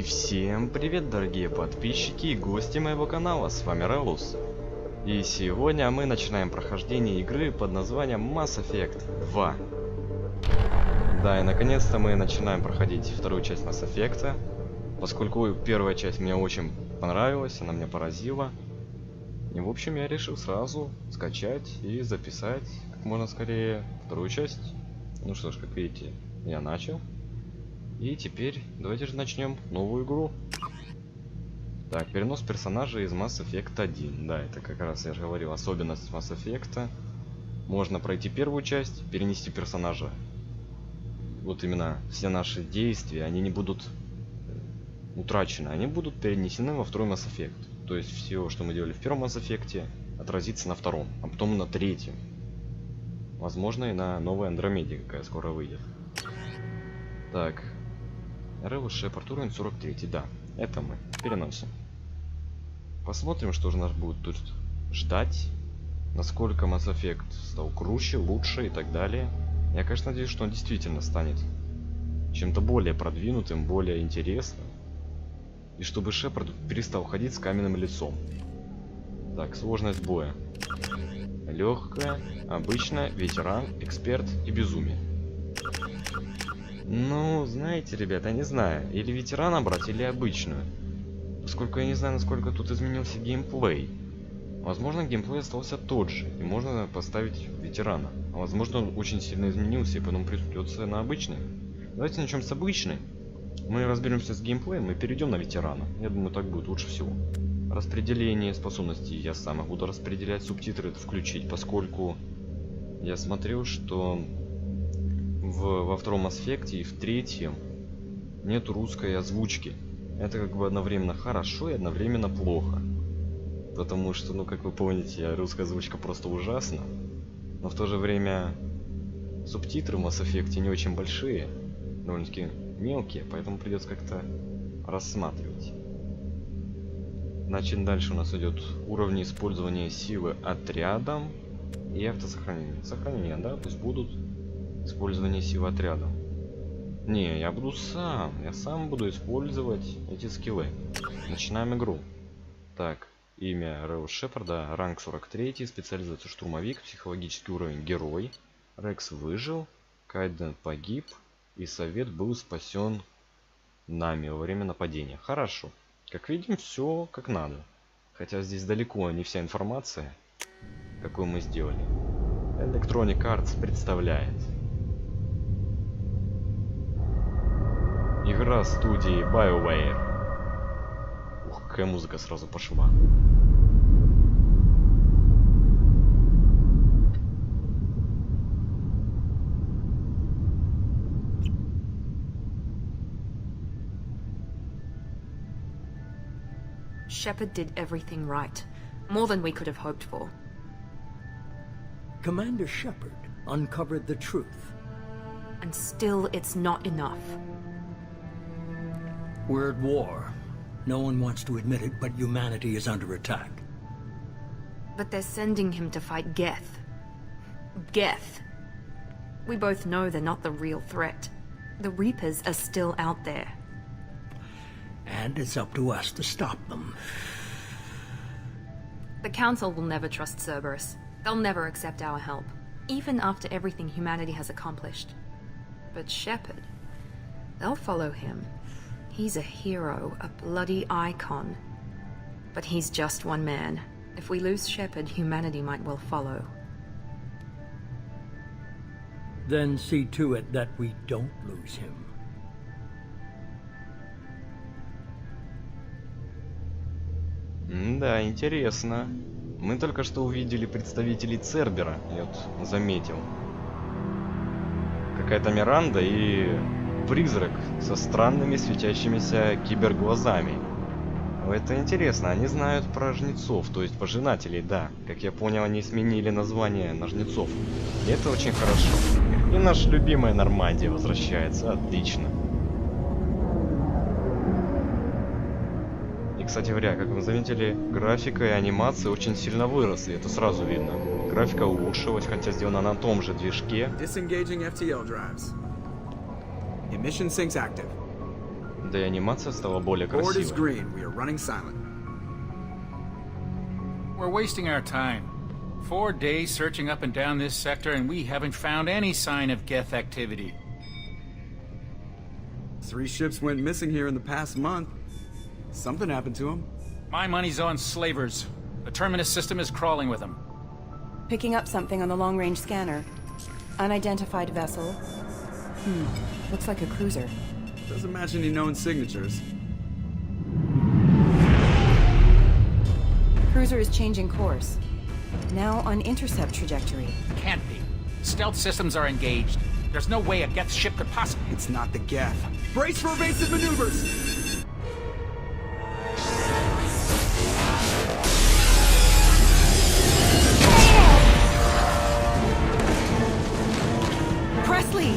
всем привет, дорогие подписчики и гости моего канала, с вами Релус. И сегодня мы начинаем прохождение игры под названием Mass Effect 2. Да, и наконец-то мы начинаем проходить вторую часть Mass Effect, поскольку первая часть мне очень понравилась, она меня поразила. И в общем я решил сразу скачать и записать как можно скорее вторую часть. Ну что ж, как видите, я начал. И теперь давайте же начнем новую игру. Так, перенос персонажа из Mass Effect 1. Да, это как раз я же говорил, особенность Mass Effect. Можно пройти первую часть, перенести персонажа. Вот именно все наши действия, они не будут утрачены, они будут перенесены во второй Mass Effect. То есть все, что мы делали в первом Mass Effect, отразится на втором, а потом на третьем. Возможно, и на новой Андромеде, какая скоро выйдет. Так. Релус Шепард, уровень 43, да, это мы переносим. Посмотрим, что же нас будет тут ждать. Насколько Mass Effect стал круче, лучше и так далее. Я, конечно, надеюсь, что он действительно станет чем-то более продвинутым, более интересным. И чтобы Шепард перестал ходить с каменным лицом. Так, сложность боя. Легкая, обычная, ветеран, эксперт и безумие. Ну, знаете, ребята, я не знаю, или ветерана брать, или обычную. Поскольку я не знаю, насколько тут изменился геймплей. Возможно, геймплей остался тот же, и можно поставить ветерана. А возможно, он очень сильно изменился, и поэтому придется на обычный. Давайте начнем с обычной. Мы разберемся с геймплеем и перейдем на ветерана. Я думаю, так будет лучше всего. Распределение способностей я сам буду распределять, субтитры включить, поскольку я смотрел, что во втором Mass Effect и в третьем нет русской озвучки. Это как бы одновременно хорошо и одновременно плохо. Потому что, ну как вы помните, русская озвучка просто ужасна. Но в то же время субтитры в Mass Effect не очень большие, довольно-таки мелкие, поэтому придется как-то рассматривать. Значит, дальше у нас идет уровни использования силы отрядом и автосохранение. Сохранение, да, пусть будут. Использование силы отрядом. Не, я сам буду использовать эти скиллы. Начинаем игру. Так, имя Релус Шепарда, ранг 43, специализация штурмовик, психологический уровень герой. Рекс выжил, Кайден погиб, и совет был спасен нами во время нападения. Хорошо. Как видим, все как надо. Хотя здесь далеко не вся информация, какую мы сделали. Electronic Arts представляет. Игра студии BioWare. Ух, какая музыка сразу пошла. Shepard did everything right. More than we could have hoped for. Commander Shepard uncovered the truth. And still, it's not enough. We're at war. No one wants to admit it, but humanity is under attack. But they're sending him to fight Geth. Geth. We both know they're not the real threat. The Reapers are still out there. And it's up to us to stop them. The Council will never trust Cerberus. They'll never accept our help, even after everything humanity has accomplished. But Shepard, they'll follow him. He's a hero, a bloody icon. But he's just one man. If we lose Shepard, humanity might well follow. Then see to it that we don't lose him. Да, интересно. Мы только что увидели представителей Цербера, я вот заметил. Какая-то Миранда и призрак со странными светящимися киберглазами. Это интересно, они знают про жнецов, то есть пожинателей, да. Как я понял, они сменили название на жнецов. И это очень хорошо. И наша любимая Нормандия возвращается, отлично. И, кстати говоря, как вы заметили, графика и анимация очень сильно выросли, это сразу видно. Графика улучшилась, хотя сделана на том же движке. Да и анимация стала более Board is красивой. green. We are running silent. We're wasting our time. 4 days searching up and down this sector, and we haven't found any sign of Geth activity. 3 ships went missing here in the past month. Something happened to them. My money's on slavers. The Terminus system is crawling with them. Picking up something on the long-range scanner. Unidentified vessel. Looks like a cruiser. Doesn't match any known signatures. Cruiser is changing course. Now on intercept trajectory. Can't be. Stealth systems are engaged. There's no way a Geth ship could possibly... It's not the Geth. Brace for evasive maneuvers! Presley!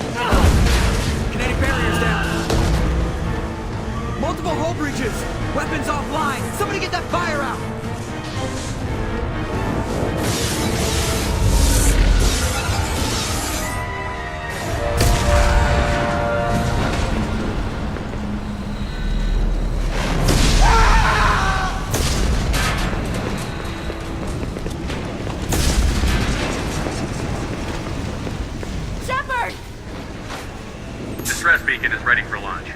Kinetic barriers down. Multiple hull breaches. Weapons offline. Somebody get that fire out. Shepard! Distress beacon is ready for launch.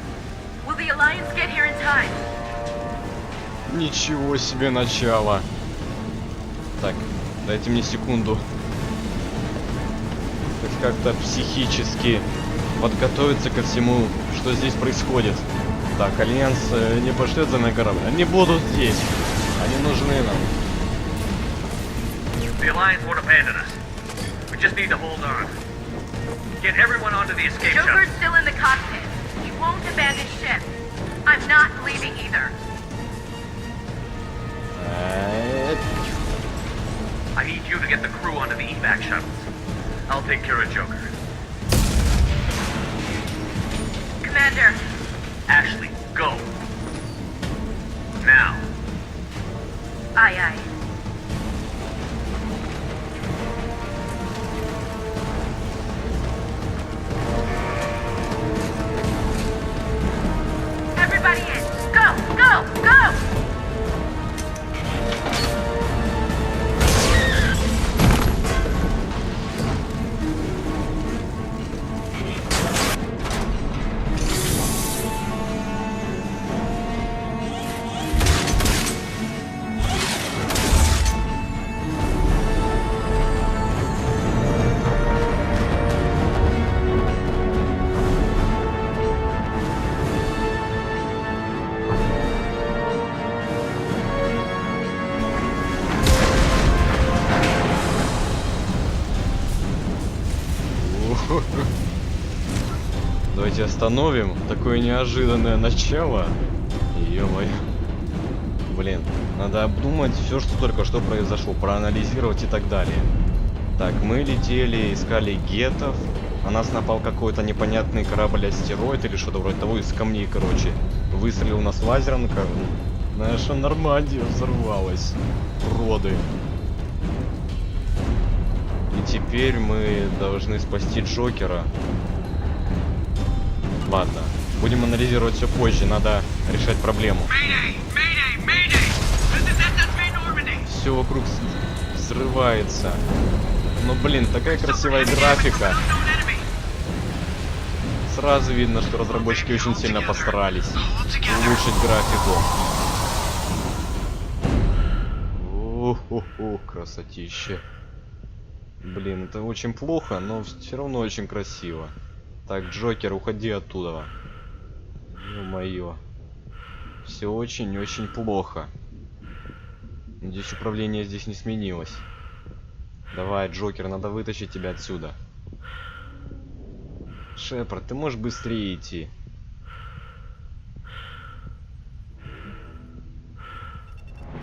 Will the Alliance get here in time? Ничего себе начало. Так, дайте мне секунду. Как-то психически подготовиться ко всему, что здесь происходит. Так, Альянс не пошлет за мной корабль. Они будут здесь. Они нужны нам. The Alliance won't abandon us. We just need to hold on. Get everyone onto the escape Joker's shuttle. still in the cockpit. He won't abandon ship. I'm not leaving either. I need you to get the crew onto the evac shuttles. I'll take care of Joker. Commander, Ashley, go. Now. aye aye. Everybody in. Go, go, go! Давайте остановим такое неожиданное начало. Ё-моё. Блин, надо обдумать все, что только что произошло, проанализировать и так далее. Так, мы летели, искали гетов. На нас напал какой-то непонятный корабль-астероид или что-то вроде того, из камней, короче. Выстрелил у нас лазером, наша Нормандия взорвалась. Уроды. И теперь мы должны спасти Джокера. Ладно, будем анализировать все позже, надо решать проблему. Все вокруг взрывается. Ну блин, такая красивая графика. Сразу видно, что разработчики очень сильно постарались улучшить графику. О-хо-хо, красотища. Блин, это очень плохо, но все равно очень красиво. Так, Джокер, уходи оттуда. Ё-моё. Все очень-очень плохо. Надеюсь, управление здесь не сменилось. Давай, Джокер, надо вытащить тебя отсюда. Шепард, ты можешь быстрее идти?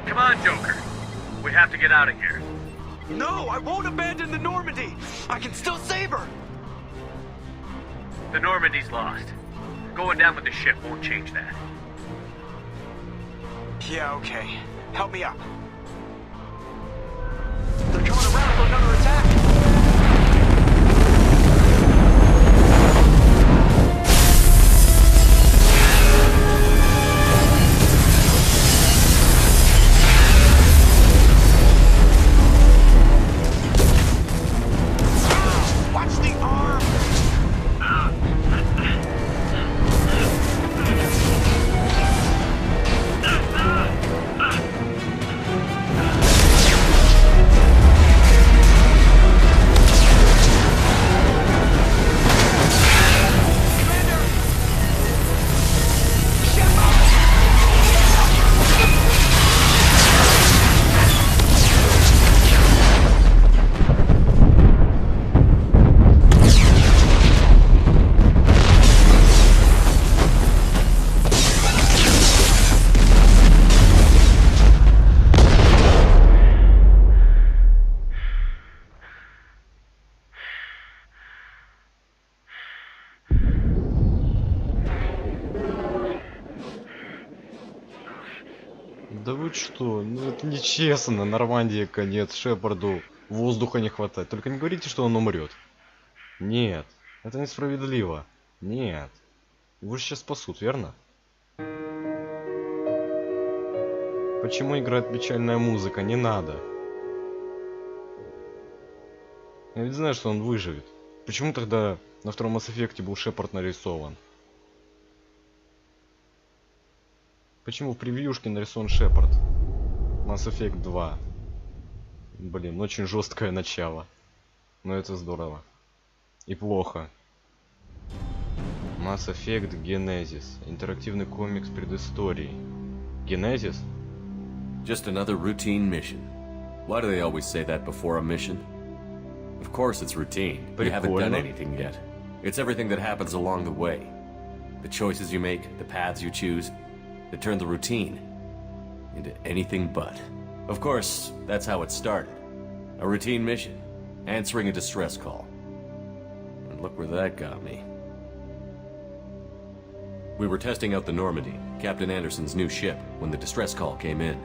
Come on, Joker. We have to get out of here. No, I won't abandon the Normandy. I can still save her. The Normandy's lost. Going down with the ship won't change that. Yeah, okay. Help me up. They're coming around for another attack. что? Ну это нечестно. Нормандии конец, Шепарду воздуха не хватает. Только не говорите, что он умрет. Нет, это несправедливо. Нет. Его же сейчас спасут, верно? Почему играет печальная музыка? Не надо. Я ведь знаю, что он выживет. Почему тогда на втором Mass Effect был Шепард нарисован? Почему в превьюшке нарисован Шепард? Mass Effect 2. Блин, очень жесткое начало. Но это здорово. И плохо. Mass Effect Genesis. Интерактивный комикс предыстории. Genesis? Just another routine mission. Why do they always say that before a mission? Of course it's routine. You haven't done anything yet. It's everything that happens along the way. The choices you make, the paths you choose, that turn the routine into anything but. Of course, that's how it started. A routine mission, answering a distress call. And look where that got me. We were testing out the Normandy, Captain Anderson's new ship, when the distress call came in.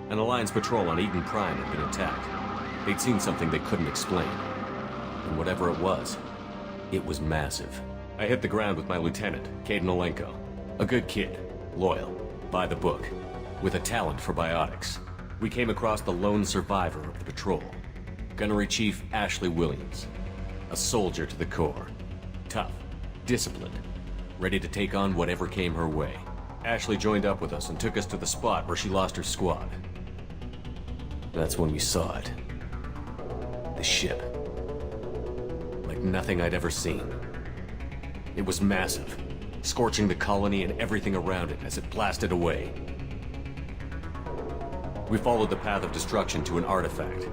An Alliance patrol on Eden Prime had been attacked. They'd seen something they couldn't explain. And whatever it was massive. I hit the ground with my lieutenant, Caden Olenko. A good kid, loyal, by the book, with a talent for biotics. We came across the lone survivor of the patrol, Gunnery Chief Ashley Williams. A soldier to the core. Tough, disciplined, ready to take on whatever came her way. Ashley joined up with us and took us to the spot where she lost her squad. That's when we saw it. The ship. Like nothing I'd ever seen. It was massive, scorching the colony and everything around it as it blasted away. We followed the path of destruction to an artifact,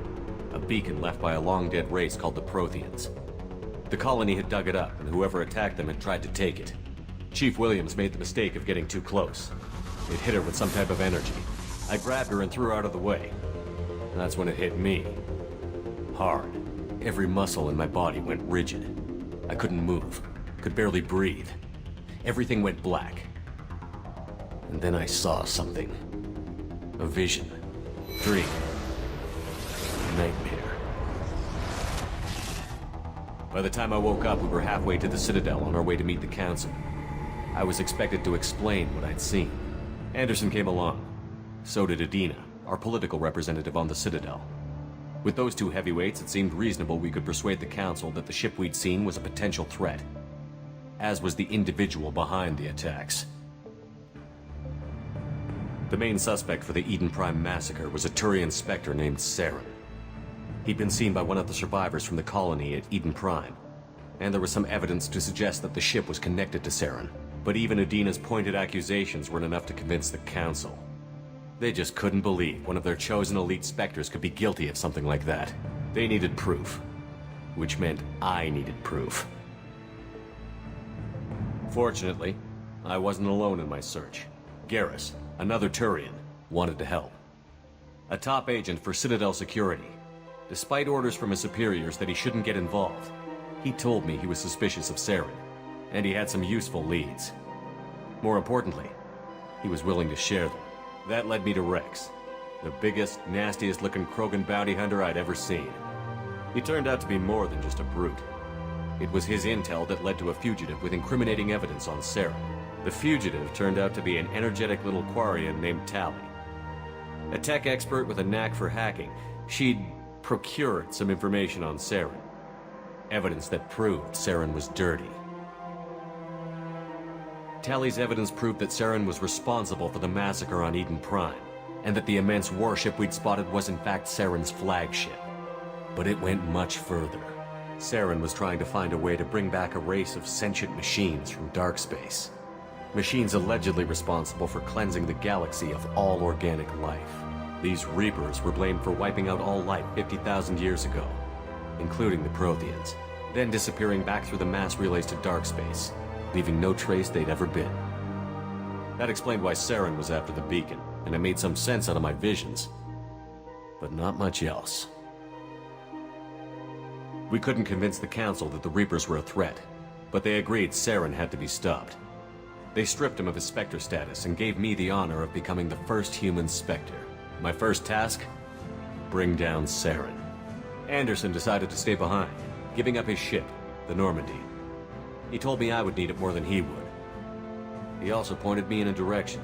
a beacon left by a long-dead race called the Protheans. The colony had dug it up, and whoever attacked them had tried to take it. Chief Williams made the mistake of getting too close. It hit her with some type of energy. I grabbed her and threw her out of the way. And that's when it hit me. Hard. Every muscle in my body went rigid. I couldn't move. Could barely breathe. Everything went black. And then I saw something. A vision. Dream. Nightmare. By the time I woke up, we were halfway to the Citadel on our way to meet the Council. I was expected to explain what I'd seen. Anderson came along. So did Adina, our political representative on the Citadel. With those two heavyweights, it seemed reasonable we could persuade the Council that the ship we'd seen was a potential threat. As was the individual behind the attacks. The main suspect for the Eden Prime massacre was a Turian Spectre named Saren. He'd been seen by one of the survivors from the colony at Eden Prime, and there was some evidence to suggest that the ship was connected to Saren. But even Adina's pointed accusations weren't enough to convince the Council. They just couldn't believe one of their chosen elite Spectres could be guilty of something like that. They needed proof. Which meant I needed proof. Fortunately, I wasn't alone in my search. Garrus, another Turian, wanted to help. A top agent for Citadel Security. Despite orders from his superiors that he shouldn't get involved, he told me he was suspicious of Saren, and he had some useful leads. More importantly, he was willing to share them. That led me to Rex, the biggest, nastiest looking Krogan bounty hunter I'd ever seen. He turned out to be more than just a brute. It was his intel that led to a fugitive with incriminating evidence on Saren. The fugitive turned out to be an energetic little Quarian named Tali. A tech expert with a knack for hacking, she'd procured some information on Saren. Evidence that proved Saren was dirty. Tali's evidence proved that Saren was responsible for the massacre on Eden Prime, and that the immense warship we'd spotted was in fact Saren's flagship. But it went much further. Saren was trying to find a way to bring back a race of sentient machines from dark space. Machines allegedly responsible for cleansing the galaxy of all organic life. These Reapers were blamed for wiping out all life 50,000 years ago, including the Protheans, then disappearing back through the mass relays to dark space, leaving no trace they'd ever been. That explained why Saren was after the beacon, and it made some sense out of my visions. But not much else. We couldn't convince the Council that the Reapers were a threat, but they agreed Saren had to be stopped. They stripped him of his Spectre status and gave me the honor of becoming the first human Spectre. My first task? Bring down Saren. Anderson decided to stay behind, giving up his ship, the Normandy. He told me I would need it more than he would. He also pointed me in a direction.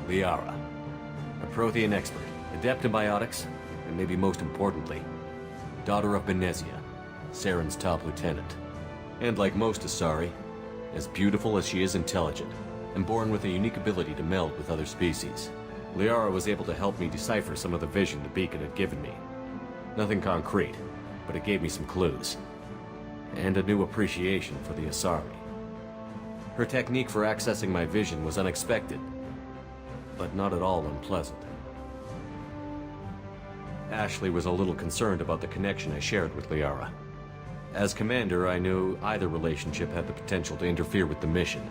Liara, a Prothean expert, adept in biotics, and maybe most importantly, daughter of Benezia, Saren's top lieutenant. And like most Asari, as beautiful as she is intelligent, and born with a unique ability to meld with other species. Liara was able to help me decipher some of the vision the beacon had given me. Nothing concrete, but it gave me some clues. And a new appreciation for the Asari. Her technique for accessing my vision was unexpected, but not at all unpleasant. Ashley was a little concerned about the connection I shared with Liara. As commander, I knew either relationship had the potential to interfere with the mission.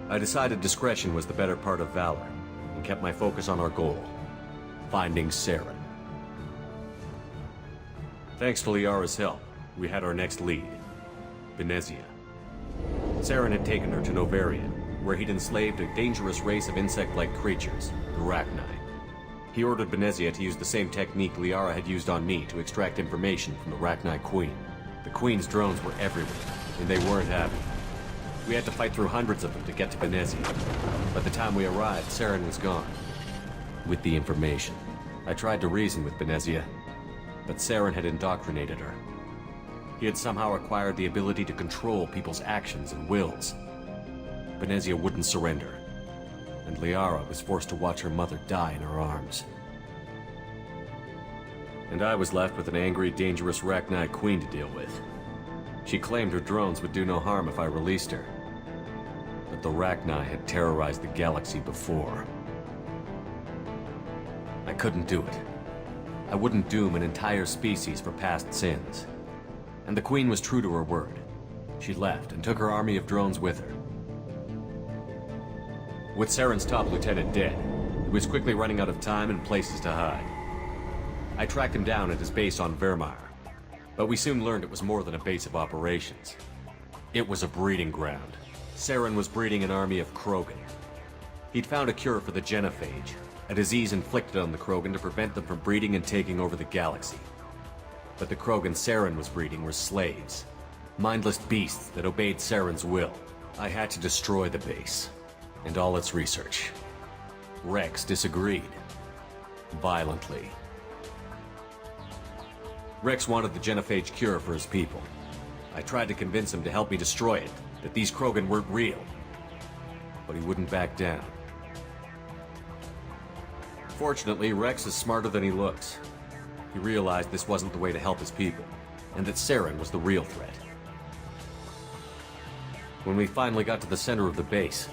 I decided discretion was the better part of valor, and kept my focus on our goal, finding Saren. Thanks to Liara's help, we had our next lead, Benezia. Saren had taken her to Novaria, where he'd enslaved a dangerous race of insect-like creatures, the Rachni. He ordered Benezia to use the same technique Liara had used on me to extract information from the Rachni Queen. The Queen's drones were everywhere, and they weren't happy. We had to fight through hundreds of them to get to Benezia. By the time we arrived, Saren was gone. With the information, I tried to reason with Benezia, but Saren had indoctrinated her. He had somehow acquired the ability to control people's actions and wills. Benezia wouldn't surrender, and Liara was forced to watch her mother die in her arms. And I was left with an angry, dangerous Rachni Queen to deal with. She claimed her drones would do no harm if I released her. But the Rachni had terrorized the galaxy before. I couldn't do it. I wouldn't doom an entire species for past sins. And the Queen was true to her word. She left and took her army of drones with her. With Saren's top lieutenant dead, he was quickly running out of time and places to hide. I tracked him down at his base on Vermeer, but we soon learned it was more than a base of operations. It was a breeding ground. Saren was breeding an army of Krogan. He'd found a cure for the genophage, a disease inflicted on the Krogan to prevent them from breeding and taking over the galaxy. But the Krogan Saren was breeding were slaves, mindless beasts that obeyed Saren's will. I had to destroy the base, and all its research. Rex disagreed. Violently. Rex wanted the genophage cure for his people. I tried to convince him to help me destroy it, that these Krogan weren't real. But he wouldn't back down. Fortunately, Rex is smarter than he looks. He realized this wasn't the way to help his people, and that Saren was the real threat. When we finally got to the center of the base,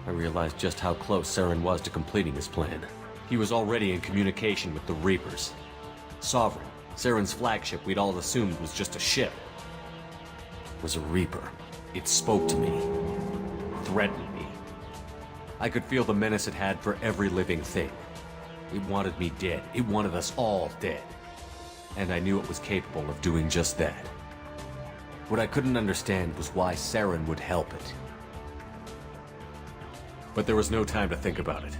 I realized just how close Saren was to completing his plan. He was already in communication with the Reapers. Sovereign, Saren's flagship we'd all assumed was just a ship, was a Reaper. It spoke to me, threatened me. I could feel the menace it had for every living thing. It wanted me dead. It wanted us all dead. And I knew it was capable of doing just that. What I couldn't understand was why Saren would help it. But there was no time to think about it.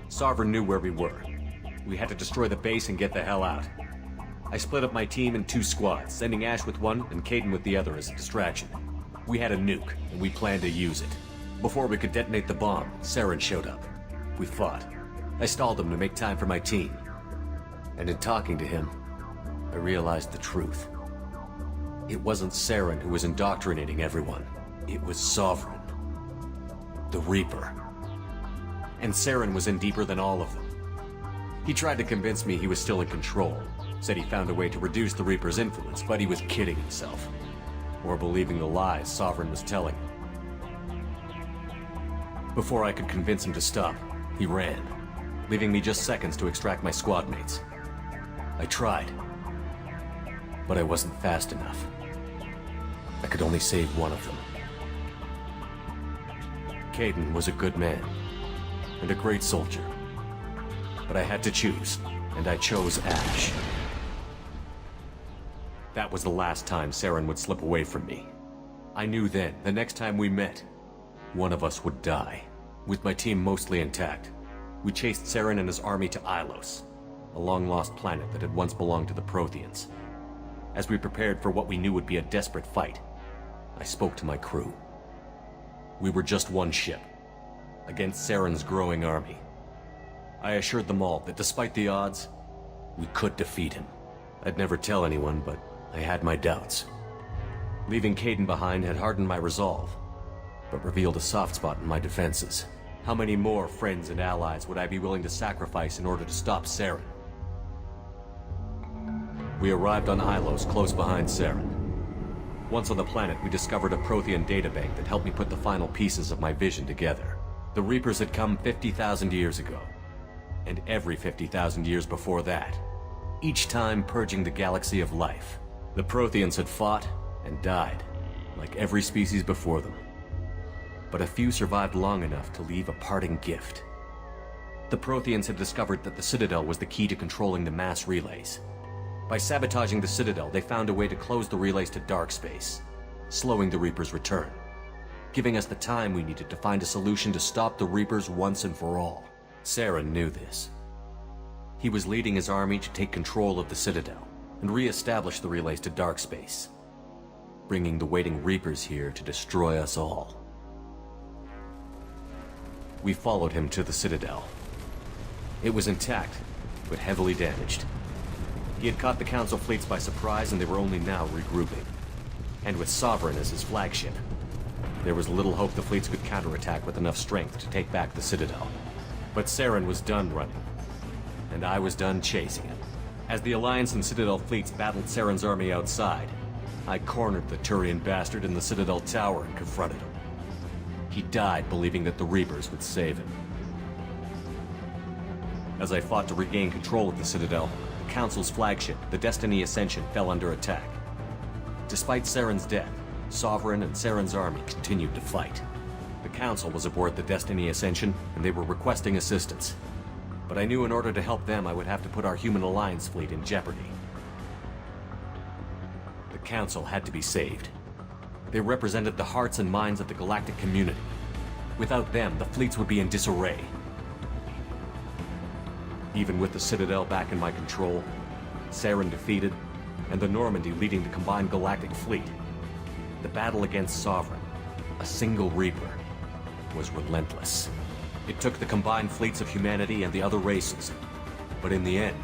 Sovereign knew where we were. We had to destroy the base and get the hell out. I split up my team in 2 squads, sending Ash with one and Caden with the other as a distraction. We had a nuke, and we planned to use it. Before we could detonate the bomb, Saren showed up. We fought. I stalled him to make time for my team. And in talking to him, I realized the truth. It wasn't Saren who was indoctrinating everyone. It was Sovereign. The Reaper. And Saren was in deeper than all of them. He tried to convince me he was still in control. Said he found a way to reduce the Reaper's influence, but he was kidding himself. Or believing the lies Sovereign was telling him. Before I could convince him to stop, he ran, leaving me just seconds to extract my squad mates. I tried, but I wasn't fast enough. I could only save one of them. Caden was a good man, and a great soldier. But I had to choose, and I chose Ash. That was the last time Saren would slip away from me. I knew then, the next time we met, one of us would die. With my team mostly intact, we chased Saren and his army to Ilos, a long-lost planet that had once belonged to the Protheans. As we prepared for what we knew would be a desperate fight, I spoke to my crew. We were just one ship, against Saren's growing army. I assured them all that despite the odds, we could defeat him. I'd never tell anyone, but I had my doubts. Leaving Caden behind had hardened my resolve, but revealed a soft spot in my defenses. How many more friends and allies would I be willing to sacrifice in order to stop Saren? We arrived on Ilos, close behind Saren. Once on the planet, we discovered a Prothean databank that helped me put the final pieces of my vision together. The Reapers had come 50,000 years ago, and every 50,000 years before that, each time purging the galaxy of life. The Protheans had fought and died, like every species before them. But a few survived long enough to leave a parting gift. The Protheans had discovered that the Citadel was the key to controlling the mass relays. By sabotaging the Citadel, they found a way to close the relays to dark space, slowing the Reapers' return, giving us the time we needed to find a solution to stop the Reapers once and for all. Saren knew this. He was leading his army to take control of the Citadel and re-establish the relays to dark space, bringing the waiting Reapers here to destroy us all. We followed him to the Citadel. It was intact, but heavily damaged. He had caught the Council fleets by surprise, and they were only now regrouping. And with Sovereign as his flagship, there was little hope the fleets could counterattack with enough strength to take back the Citadel. But Saren was done running, and I was done chasing him. As the Alliance and Citadel fleets battled Saren's army outside, I cornered the Turian bastard in the Citadel tower and confronted him. He died believing that the Reapers would save him. As I fought to regain control of the Citadel, the Council's flagship, the Destiny Ascension, fell under attack. Despite Saren's death, Sovereign and Saren's army continued to fight. The Council was aboard the Destiny Ascension, and they were requesting assistance. But I knew in order to help them, I would have to put our human Alliance fleet in jeopardy. The Council had to be saved. They represented the hearts and minds of the galactic community. Without them, the fleets would be in disarray. Even with the Citadel back in my control, Saren defeated, and the Normandy leading the combined galactic fleet, the battle against Sovereign, a single Reaper, was relentless. It took the combined fleets of humanity and the other races, but in the end,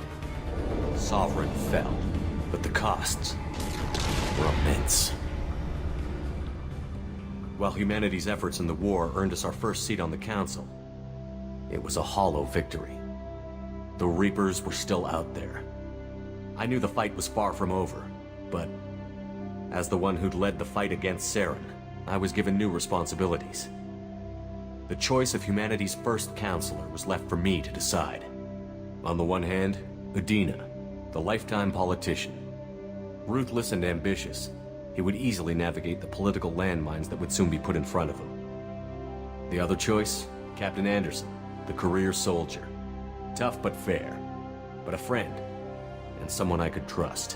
Sovereign fell. But the costs were immense. While humanity's efforts in the war earned us our first seat on the Council, it was a hollow victory. The Reapers were still out there. I knew the fight was far from over, but as the one who'd led the fight against Saren, I was given new responsibilities. The choice of humanity's first counselor was left for me to decide. On the one hand, Udina, the lifetime politician. Ruthless and ambitious, he would easily navigate the political landmines that would soon be put in front of him. The other choice, Captain Anderson, the career soldier. Tough but fair, but a friend, and someone I could trust.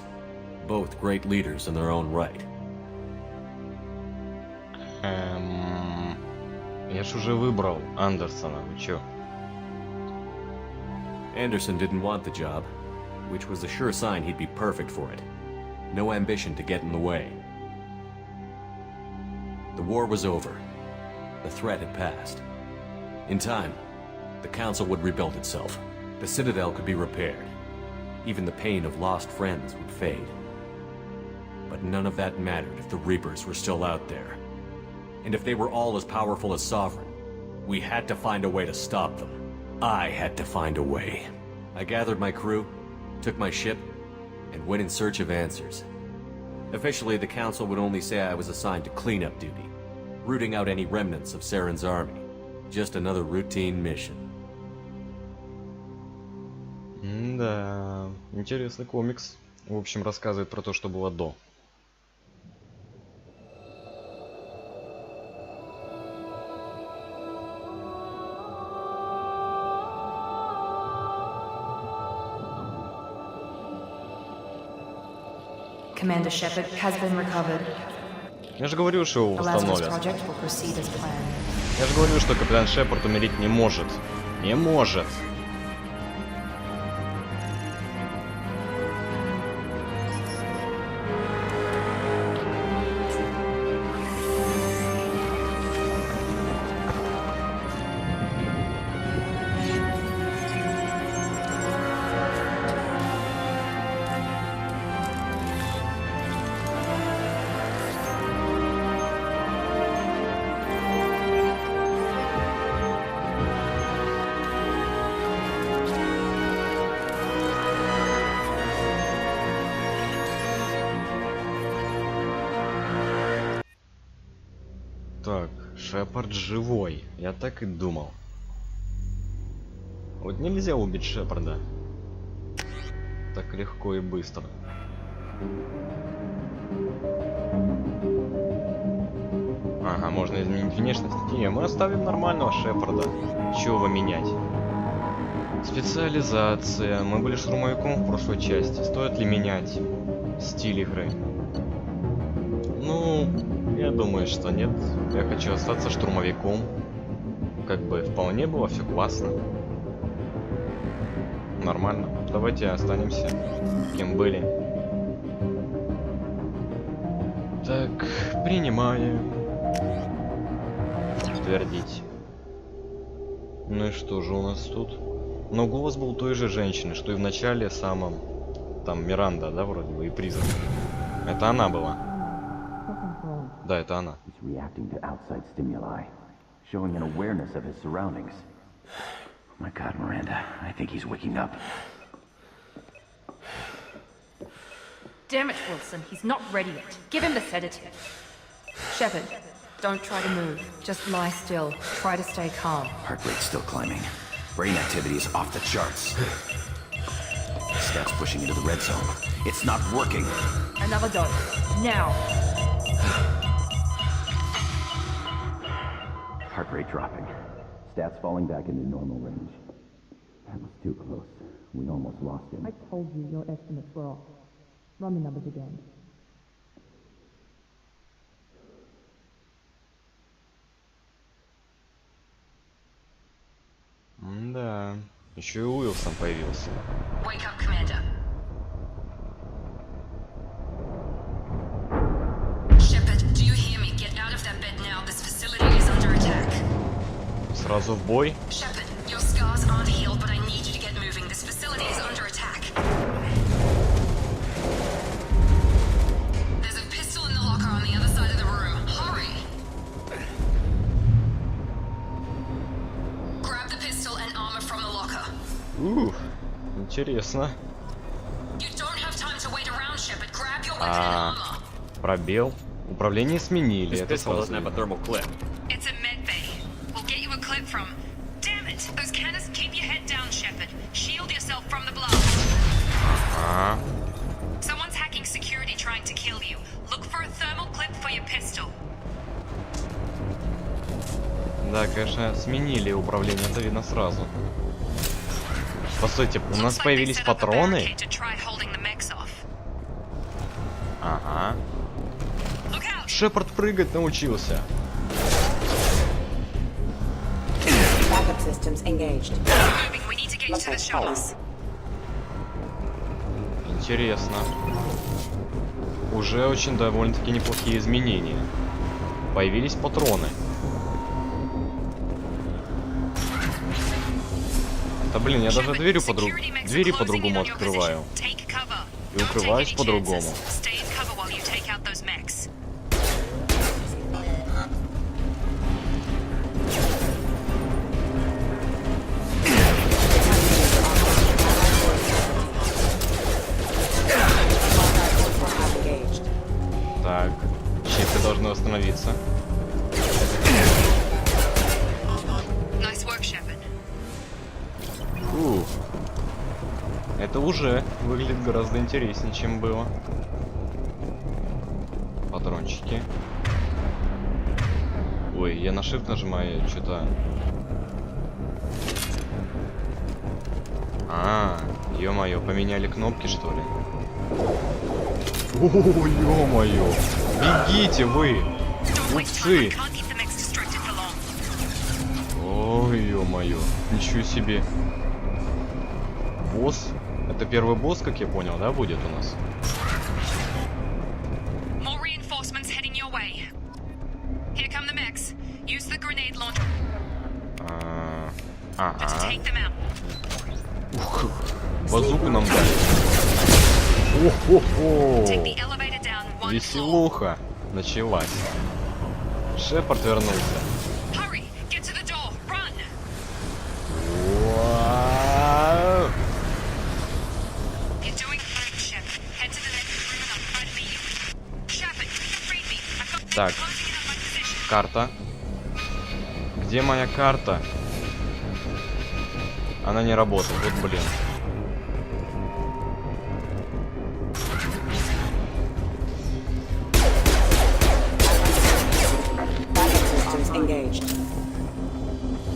Both great leaders in their own right. Я ж уже выбрал Андерсона, вы чё? Anderson didn't want the job, which was a sure sign he'd be perfect for it. No ambition to get in the way. The war was over. The threat had passed. In time, the Council would rebuild itself. The Citadel could be repaired. Even the pain of lost friends would fade. But none of that mattered if the Reapers were still out there. And if they were all as powerful as Sovereign, we had to find a way to stop them. I had to find a way. I gathered my crew, took my ship, and went in search of answers. Officially, the Council would only say I was assigned to cleanup duty, rooting out any remnants of Saren's army. Just another routine mission. Да, интересный комикс. В общем, рассказывает про то, что было до. Commander Shepard has been recovered. Я же говорю, что его The Lazarus восстановят. project will proceed as planned. Я же говорю, что капитан Шепард умереть не может. Не может. Так, Шепард живой. Я так и думал. Вот нельзя убить Шепарда так легко и быстро. Ага, можно изменить внешность. Не, мы оставим нормального Шепарда. Чего его менять? Специализация. Мы были штурмовиком в прошлой части. Стоит ли менять стиль игры? Ну, я думаю, что нет. Я хочу остаться штурмовиком. Как бы вполне было все классно. Нормально. Давайте останемся кем были. Так, принимаем. Подтвердить. Ну и что же у нас тут? Но голос был той же женщины, что и в начале самом. Там Миранда, да, вроде бы, и призрак. Это она была. Да, это она. Reacting to outside stimuli, showing an awareness of his surroundings. My God, Miranda, I think he's waking up. Damn it, Wilson. He's not ready yet. Give him the sedative. Shepard, don't try to move. Just lie still. Try to stay calm. Heart rate's still climbing. Brain activity is off the charts. Stats pushing into the red zone. It's not working. Another dose. Now. Heart rate dropping. Stats falling back into normal range. That was too close. We almost lost him. I told you your estimates were off. Run the numbers again. Да, еще и Уилсон появился. Wake up, Commander. Shepard, do you hear me? Get out of that bed now. This facility is under attack. Сразу в бой. Shepard, your scars aren't healed, but I need you to get moving. This facility is under attack. There's a pistol in the locker on the other side of the room. Hurry! Grab the pistol and armor from the locker. Интересно. You don't have time to wait around, Shepard. Grab your weapon and armor. Пробел. Управление сменили. This Это pistol doesn't have a сразу. thermal clip. It's a med bay. We'll get you a clip from. Damn it! Those cannons. Keep your head down, Shepard. Shield yourself from the blast. Someone's hacking security trying to kill you. Look for a thermal clip for your pistol. Да, конечно, сменили управление, это видно сразу. Постойте, у нас появились патроны? Ага. Шепард прыгать научился. Backup systems engaged. Интересно. Уже очень довольно-таки неплохие изменения. Появились патроны. Да блин, я даже двери по-другому открываю. И укрываюсь по-другому. Так, чипы должны восстановиться. Это уже выглядит гораздо интереснее, чем было. Патрончики. Ой, я на shift нажимаю, что-то... ё-моё, поменяли кнопки, что ли? О, ё-моё! Бегите вы! Глупцы! Ой, ё-моё, ничего себе. Босс. Это первый босс, как я понял, да, будет у нас? More reinforcements heading your way. Here come the mechs. Use the grenade launcher to take them out. Ух, базуку нам дали. О-хо-хо! Take the elevator down one floor. Веселуха началась. Шепард вернулся. Hurry, get to the door. Run. Вау! You're doing fine, Shep. Head to the next room and I'll try to beat you. Shepard, read me. I've got Так, closing in on my position. карта. Где моя карта? Она не работает, вот блин.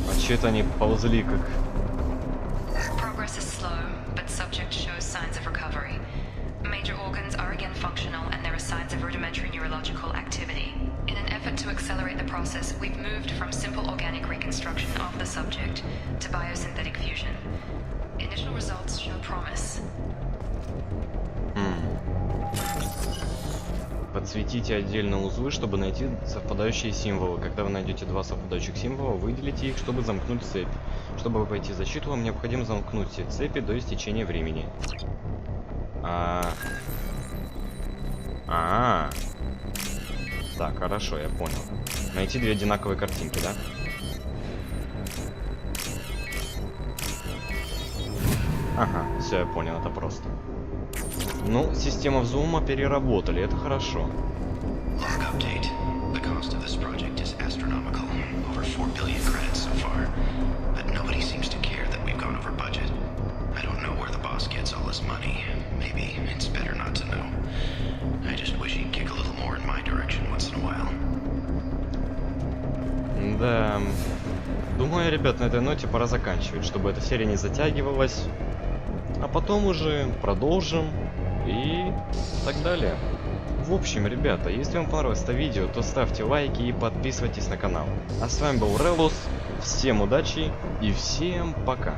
А че это они ползли как? Progress is slow, but subject shows signs of recovery. Major organs are again functional and there are signs of rudimentary neurological activity. In an effort to accelerate the process, we've moved from simple organic reconstruction of the subject to biosynthetic fusion. Initial results show promise. Подсветите отдельно узлы, чтобы найти совпадающие символы. Когда вы найдете два совпадающих символа, выделите их, чтобы замкнуть цепь. Чтобы войти в защиту, вам необходимо замкнуть все цепи до истечения времени. Так, хорошо, я понял. Найти две одинаковые картинки, да? Ага, все, я понял, это просто. Ну, система взлома переработали, это хорошо. Log update. The cost of this project is astronomical. Over 4 billion credits so far. But nobody seems to care that we've gone over budget. I don't know where the boss gets all this money. Maybe it's better not to know. I just wish he'd kick a little more in my direction once in a while. Да. Думаю, ребят, на этой ноте пора заканчивать, чтобы эта серия не затягивалась. А потом уже продолжим и так далее. В общем, ребята, если вам понравилось это видео, то ставьте лайки и подписывайтесь на канал. А с вами был Релус, всем удачи и всем пока.